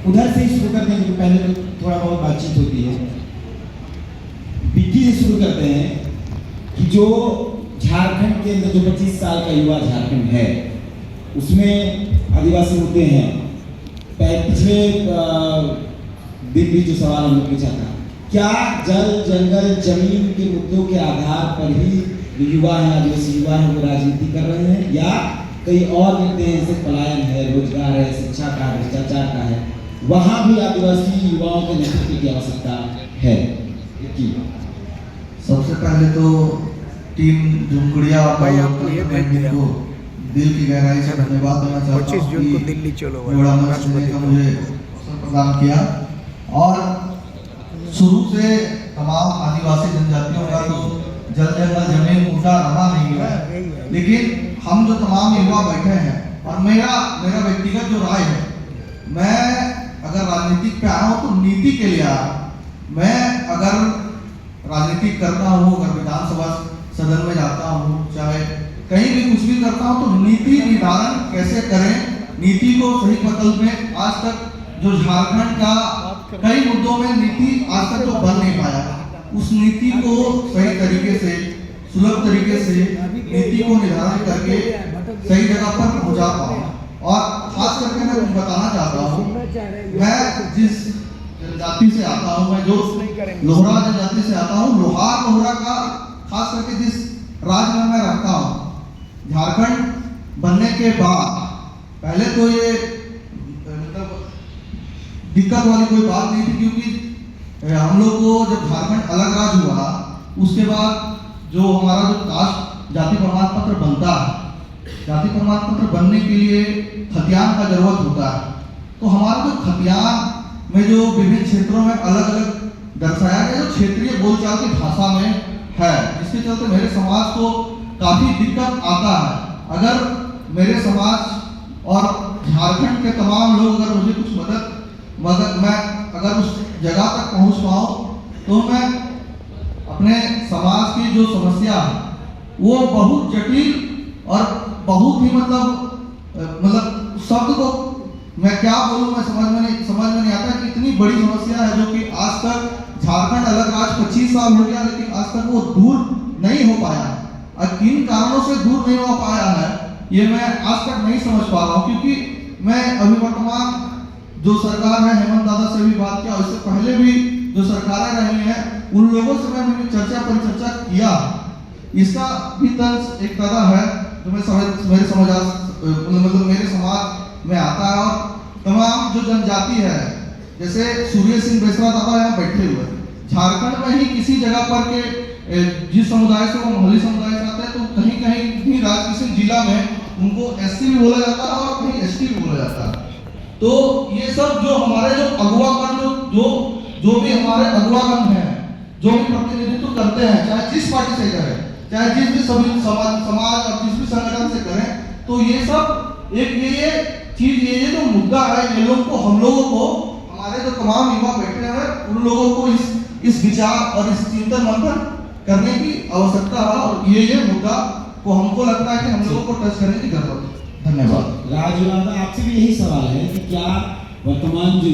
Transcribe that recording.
उधर से ही शुरू करते हैं, पहले तो थोड़ा बहुत बातचीत होती है। विक्की से शुरू करते हैं कि जो झारखंड के अंदर जो 25 साल का युवा झारखंड है उसमें आदिवासी मुद्दे हैं। पिछले दिन भी जो सवाल हमने पूछा था, क्या जल जंगल जमीन के मुद्दों के आधार पर ही जो युवा हैं, आदिवासी युवा हैं, वो राजनीति कर रहे हैं, या कई और मुद्दे हैं जैसे पलायन है, रोजगार है, शिक्षा का, भ्रष्टाचार का है, वहाँ भी आदिवासी युवाओं के नेतृत्व की आवश्यकता है? सबसे पहले तो टीम झुमकुड़िया को दिल की गहराई से धन्यवाद देना चाहता हूँ 25 जून को दिल्ली चलो बड़ा मंच देने का मुझे अवसर प्रदान किया। और शुरू से तमाम आदिवासी जनजातियों का तो जल जंगल जमीन मुद्दा रहा नहीं है, लेकिन हम जो तमाम युवा बैठे हैं और मेरा व्यक्तिगत जो राय है, मैं अगर राजनीतिक पे आया हूँ तो नीति के लिए आया। मैं अगर राजनीतिक करता हूँ, अगर विधानसभा सदन में जाता हूँ, चाहे कहीं भी कुछ भी करता हूँ, तो नीति निर्धारण कैसे करें, नीति को सही पकड़ में। आज तक जो झारखंड का कई मुद्दों में नीति आज तक तो बन नहीं पाया, उस नीति को सही तरीके से, सुलभ तरीके से नीति को निर्धारण करके सही जगह पर पहुंचा पाऊँ। और खास करके मैं कुछ बताना चाहता हूँ, मैं जिस जनजाति से आता हूँ, मैं जो लोहरा जनजाति से आता हूँ, लोहरा का खास करके जिस राज्य में मैं रहता हूँ, झारखंड बनने के बाद पहले तो ये मतलब दिक्कत वाली कोई बात नहीं थी, क्योंकि हम लोग को जब झारखंड अलग राज्य हुआ उसके बाद जो हमारा जो कास्ट जाति प्रमाण पत्र बनता है, जाति प्रमाण पत्र बनने के लिए खतियान का जरूरत होता है। तो हमारा जो खतियान में जो विभिन्न क्षेत्रों में अलग अलग दर्शाया गया, जो क्षेत्रीय बोलचाल की भाषा में है, जिसके चलते मेरे समाज को काफी दिक्कत आता है। अगर मेरे समाज और झारखंड के तमाम लोग अगर मुझे कुछ मदद मैं अगर उस जगह तक पहुंच पाऊं, तो मैं अपने समाज की जो समस्या है वो बहुत जटिल और बहुत ही मतलब शब्द को मैं क्या बोलूं, मैं समझ में नहीं आता कि इतनी बड़ी समस्या है जो कि आज तक झारखंड अलग राज्य 25 साल हो गया, लेकिन आज तक वो दूर नहीं हो पाया है। और किन कारणों से दूर नहीं हो पाया है ये मैं आज तक नहीं समझ पा रहा हूँ, क्योंकि मैं अभी वर्तमान जो सरकार है, हेमंत दादा से भी बात किया, उससे पहले भी जो सरकारें रही हैं उन लोगों से मैं परिचर्चा किया। इसका भी तंज एक तरह है जो मेरे समाज में आता है। और तमाम जो जनजाति है, जैसे सूर्य सिंह बेसरा दादा यहाँ बैठे हुए, झारखंड में ही किसी जगह पर के जिस समुदाय से वो मोहल्ली समुदाय से आते हैं, तो कहीं भी राजकिशन जिला में उनको एससी भी बोला जाता है और कहीं एसटी भी बोला जाता है। तो ये सब जो हमारे जो अगुवागण जो भी हमारे अगुवागण हैं, जो भी प्रतिनिधित्व करते हैं, चाहे जिस पार्टी से करें, चाहे जिस भी सभी समाज और जिस भी संगठन से करें, तो ये सब एक ये चीज ये जो मुद्दा है, ये लोग को, हम लोगों को, हमारे जो तमाम युवा बैठे हैं उन लोगों को इस विचार और इस चिंतन मंथन करने की आवश्यकता है। और ये मुद्दा को हमको लगता है कि हम लोगों को टच करने की जरूरत है। धन्यवाद। राजू, आपसे भी यही सवाल है कि क्या वर्तमान जो